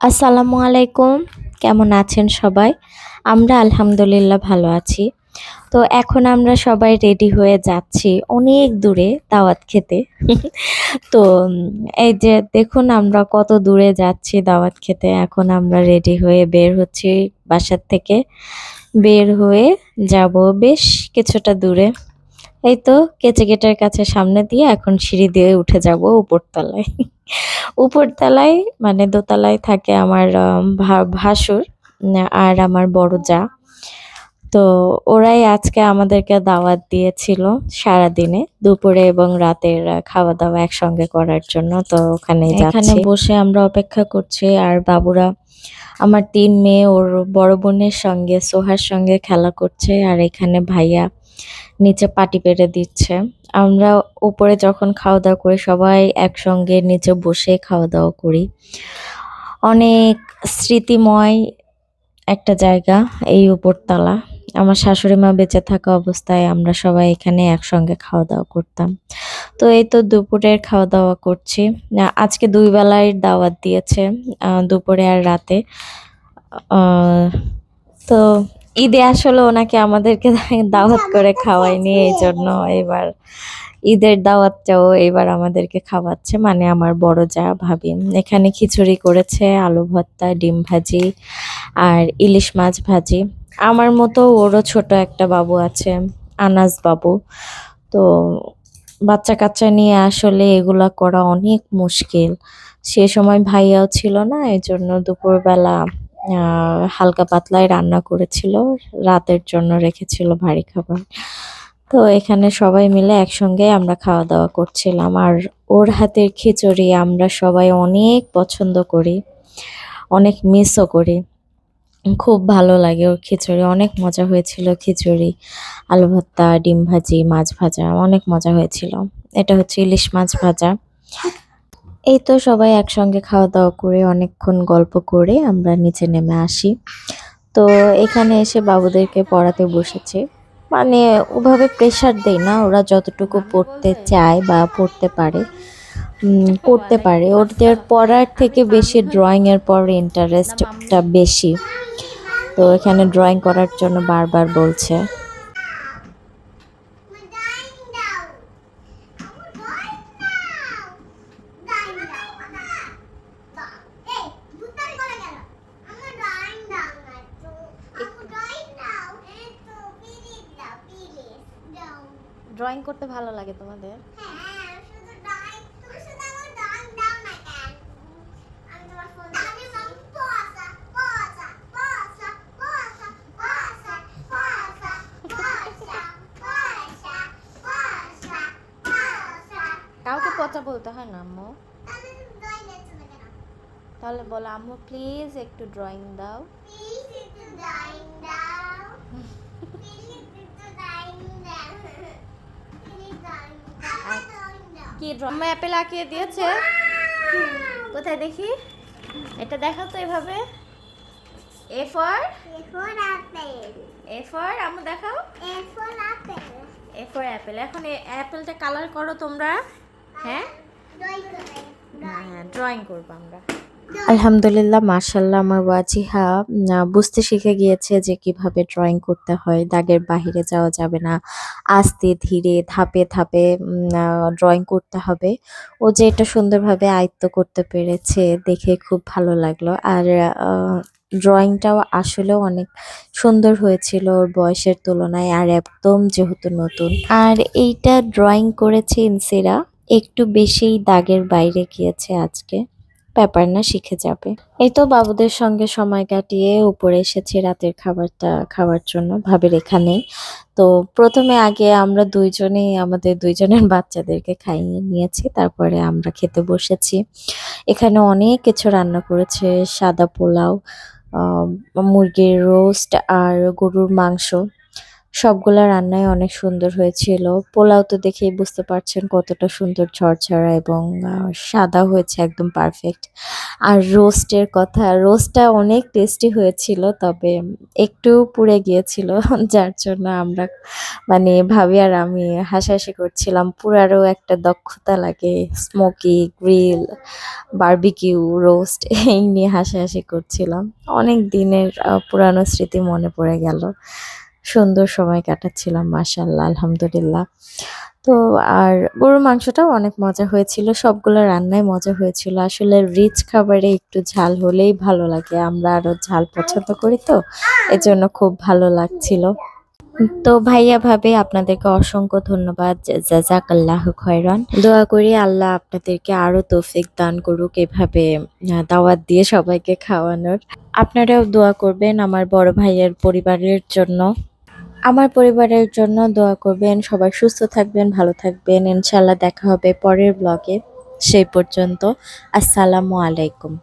আসসালামু আলাইকুম। কেমন আছেন সবাই? আমরা আলহামদুলিল্লাহ ভালো আছি। তো এখন আমরা সবাই রেডি হয়ে যাচ্ছি অনেক দূরে দাওয়াত খেতে। তো এই যে দেখুন আমরা কত দূরে যাচ্ছি দাওয়াত খেতে। এখন আমরা রেডি হয়ে বের হচ্ছি বাসার থেকে। বের হয়ে যাব বেশ কিছুটা দূরে। এই তো কেচে গেটের কাছে সামনে দিয়ে এখন সিঁড়ি দিয়ে উঠে যাব উপরতলায়। উপরতলায় মানে দোতলায় থাকে আমার ভাসুর আর আমার বড় যা। তো ওরাই আজকে আমাদেরকে দাওয়াত দিয়েছিল সারাদিনে দুপুরে এবং রাতের খাওয়া-দাওয়া একসঙ্গে করার জন্য। তো ওখানেই এখানে যাচ্ছি। বসে আমরা অপেক্ষা করছি আর বাবুরা আমার ৩ মেয়ে ওর বড় বোনের সঙ্গে সোহার সঙ্গে খেলা করছে আর এখানে ভাইয়া নিচে পাটি পেরে দিচ্ছে। আমরা উপরে যখন খাওয়া-দাওয়া করি সবাই একসঙ্গে নিচে বসে খাওয়া-দাওয়া করি। অনেক স্মৃতিময় একটা জায়গা এই উপরতলা। আমার শাশুড়ি মা বেঁচে থাকা অবস্থায় আমরা সবাই এখানে একসঙ্গে খাওয়া-দাওয়া করতাম। তো এই তো দুপুরের খাওয়া-দাওয়া করছি। আজকে ২ বেলায় দাওয়াত দিয়েছে দুপুরে আর রাতে। আ তো ঈদে আসলে ওনাকে আমাদেরকে দাওয়াত করে খাওয়ায়নি। এইজন্য এবার ঈদের দাওয়াতটাও এবার আমাদেরকে খাওয়াচ্ছে। মানে আমার বড় যা, ভাবি। এখানে খিচুড়ি করেছে, আলু ভর্তা, ডিম ভাজি আর ইলিশ মাছ ভাজি। আমার মতো ওরও ছোট একটা বাবু আছে, আনাস বাবু। তো বাচ্চা-কাচ্চা নিয়ে আসলে এগুলা করা অনেক মুশকিল। সে সময় ভাইয়াও ছিল না, এজন্য দুপুরবেলা আ হালকা পাতলাই রান্না করেছিল। রাতের জন্য রেখেছিল ভারী খাবার। তো এখানে সবাই মিলে একসঙ্গে আমরা খাওয়া-দাওয়া করছিলাম। আর ওর হাতের খিচুড়ি আমরা সবাই অনেক পছন্দ করি, অনেক মিসও করি। খুব ভালো লাগে ওর খিচুড়ি। অনেক মজা হয়েছিল খিচুড়ি, আলু ভর্তা, ডিম ভাজি, মাছ ভাজা অনেক মজা হয়েছিল। এটা হচ্ছে ইলিশ মাছ ভাজা। এই তো সবাই একসঙ্গে খাওয়া-দাওয়া করে অনেকক্ষণ গল্প করে আমরা নিচে নেমে আসি। তো এখানে এসে বাবুদেরকে পড়াতে বসেছি। মানে ওভাবে প্রেশার দেই না, ওরা যতটুকু পড়তে চায় বা পড়তে পারে করতে পারে। ওদের পড়ার থেকে বেশি ড্রয়িং এর পর ইন্টারেস্টটা বেশি। তো এখানে ড্রয়িং করার জন্য বারবার বলছে। ড্রয়িং করতে ভালো লাগে তোমাদের? কাউকে পচা বলতে হয় না আম্মু। তাহলে বলো আম্মু প্লিজ একটু ড্রয়িং দাও। কি ড্রয়িং অ্যাপেল আঁকিয়ে দিয়েছে? কোথায় দেখি? এটা দেখাও তো এভাবে। এ ফর আম্মু দেখাও। A for Apple. এখন এই অ্যাপেলটা কালার করো তোমরা। হ্যাঁ, হ্যাঁ ড্রয়িং করবো আমরা। আলহামদুলিল্লাহ, মাশাআল্লাহ, আমার ওয়াজিহা বুঝতে শিখে গিয়েছে যে কিভাবে ড্রয়িং করতে হয়। দাগের বাহিরে যাওয়া যাবে না। আস্তে ধীরে ধাপে ধাপে ড্রয়িং করতে হবে। ও যে এটা সুন্দরভাবে আয়ত্ত করতে পেরেছে দেখে খুব ভালো লাগলো। আর আ ড্রয়িংটাও আসলেও অনেক সুন্দর হয়েছিল ওর বয়সের তুলনায় আর একদম যেহেতু নতুন। আর এইটা ড্রয়িং করেছে ইনসিরা, একটু বেশিই দাগের বাইরে গিয়েছে আজকে। ব্যাপার না, শিখে যাবে। এই তো বাবুদের সঙ্গে সময় কাটিয়ে উপরে এসেছি রাতের খাবারটা খাওয়ার জন্য ভাবির এখানেই। তো প্রথমে আগে আমরা দুইজনেই আমাদের দুইজনের বাচ্চাদেরকে খাইয়ে নিয়েছি। তারপরে আমরা খেতে বসেছি। এখানে অনেক কিছু রান্না করেছে। সাদা পোলাও, আ মুরগির রোস্ট আর গরুর মাংস। সবগুলা রান্নাই অনেক সুন্দর হয়েছিল। পোলাও তো দেখেই বুঝতে পারছেন কতটা সুন্দর ঝরঝরা এবং সাদা হয়েছে একদম পারফেক্ট। আর রোস্টের কথা, রোস্টটা অনেক টেস্টি হয়েছিল তবে একটু পুড়ে গিয়েছিল যার জন্য আমরা মানে ভাবি আর আমি হাসাহাসি করছিলাম। পুরারও একটা দক্ষতা লাগে স্মোকি, গ্রিল, বারবিকিউ, রোস্ট এই নিয়ে হাসাহাসি করছিলাম। অনেক দিনের পুরানো স্মৃতি মনে পড়ে গেল। সুন্দর সময় কাটাচ্ছিলাম মাশাআল্লাহ আলহামদুলিল্লাহ। তো আর গরুর মাংসটাও অনেক মজা হয়েছিল। সবগুলো রান্নাই মজা হয়েছিল। আসলে রিচ খাবারে একটু ঝাল হলেই ভালো লাগে। আমরা আরো ঝাল পছন্দ করি তো এজন্য খুব ভালো লাগছিল। তো ভাইয়া ভাবি আপনাদেরকে অসংখ্য ধন্যবাদ। জাযাকাল্লাহু খায়রান। দোয়া করি আল্লাহ আপনাদেরকে আরো তৌফিক দান করুক এভাবে দাওয়াত দিয়ে সবাইকে খাওয়ানোর। আপনারাও দোয়া করবেন আমার বড় ভাইয়ের পরিবারের জন্য। আমার পরিবারের জন্য দোয়া করবেন। সবাই সুস্থ থাকবেন, ভালো থাকবেন। ইনশাআল্লাহ দেখা হবে পরের ব্লগে। সেই পর্যন্ত আসসালামু আলাইকুম।